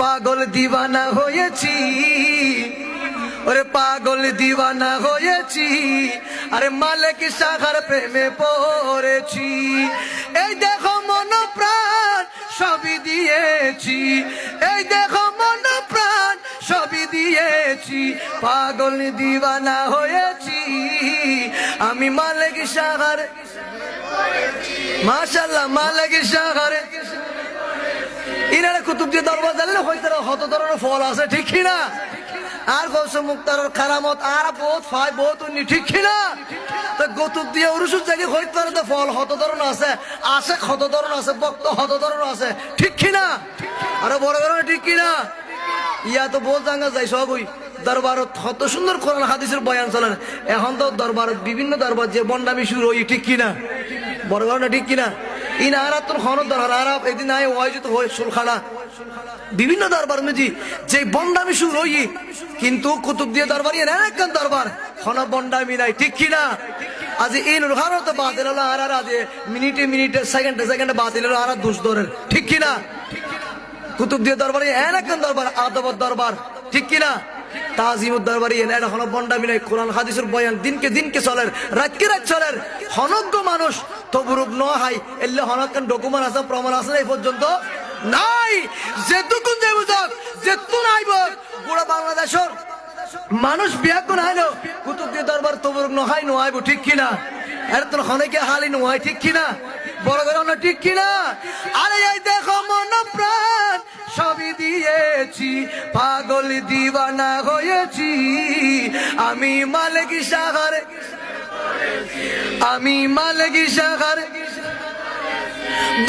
পাগল দিওয়ানা হয়েছি, ওরে পাগল দিওয়ানা হয়েছি, আরে মালিক শাখার প্রেমে পড়েছি। এই দেখো মন প্রাণ সবই দিয়েছি, এই দেখো মন প্রাণ সবই দিয়েছি, পাগল দিওয়ানা হয়েছি আমি মালিক শাখার। মাশাআল্লাহ, মালিক শাখার। ইনারা কুতুবদিয়া দরবার জানলে হয়তো হত ধরনের ফল আছে, ঠিক কিনা? আর গৌসে মুক্তারের কারামত আর বহুত ফাই বহুত উন্নি, ঠিক কিনা? তো কুতুবদিয়া উরুসুর জায়গায় হয়তো ফল হত ধরনের আছে, আশেক হত ধরনের আছে, বক্ত হত ধরনের আছে, ঠিক কিনা? আরো বড় ধরনের, ঠিক কিনা? ইয়া তো বহুত জাঙ্গা যায় সবই দরবারত কত সুন্দর কোরআন হাদিসের বয়ান চলেন। এখন তো দরবার বিভিন্ন দরবার যে বন্ডামি শুরু হই, ঠিক কিনা? বড় ধরনের, ঠিক কিনা? ইন আর তোর খনর দরবার আর এদিন আয় ওয়াইজত হয় সুলখানা বিভিন্ন দরবার মেজি যে বন্ডামি শুরু হই, কিন্তু কুতুবদিয়া দরবার এর একখান দরবার খন বন্ডামি নাই, ঠিক কিনা? আজ এই নুরখানো তো বাতিল হলো আর আজ মিনিটে মিনিটে সেকেন্ডে সেকেন্ডে বাতিল হলো আর দোষ ধরেন, ঠিক কিনা? কুতুবদিয়া দরবারে এর একখান দরবার আদবত দরবার, ঠিক কিনা? তাজিমুদ দরবারি এর এখন বন্ডামি নাই, কোরআন হাদিসের বয়ান দিনকে দিনকে চলের, রাতকে রাত চলের। হনজ্ঞ মানুষ তবুরুক নহাই এলে হনজ্ঞান ডকুমেন্ট আছে, প্রমাণ আছে এই পর্যন্ত নাই। যেটুকুন যে বুঝক যেতুন আইব পুরো বাংলাদেশের মানুষ বিয়াকুন আইলো কুতুবদিয়া দরবার তবুরুক নহাই নহাইব, ঠিক কিনা? এর তোর হনেকে হালি নহাই, ঠিক কিনা? বড় বড়, ঠিক কিনা? আরে এই দেখো মন প্রাণ সবই দিয়েছি, পাগল দিওয়ানা হয়েছি আমি মালিক শাখার, আমি মালিক শাখার।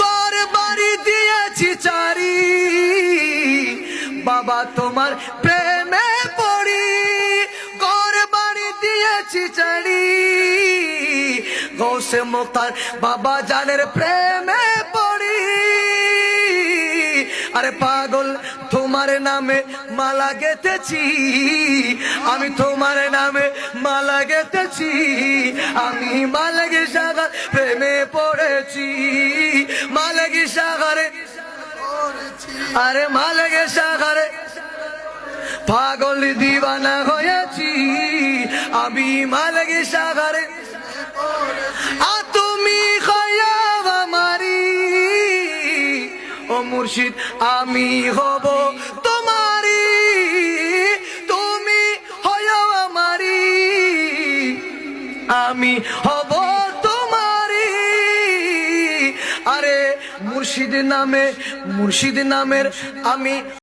ঘর বাড়ি দিয়েছি চারি, বাবা তোমার প্রেমে পড়ি, ঘর বাড়ি দিয়েছি চারি, গৌসে মুক্তার বাবা জানের প্রেমে পড়ি। আরে পাগল তোমার নামে মালা গেঁথেছি, আমি তোমার নামে মালা গেঁথেছি, আমি মালিক শাখার প্রেমে পড়েছি, মালিক শাখারে, আরে মালিক শাখারে। পাগল দিওয়ানা হয়েছি আমি মালিক শাখারে। তুমি খয়াব আমারি ও মুর্শিদ, আমি হব তোমারি, তুমি হয়াও আমারি, আমি হব তোমারি। আরে মুর্শিদ নামে, মুর্শিদ নামের আমি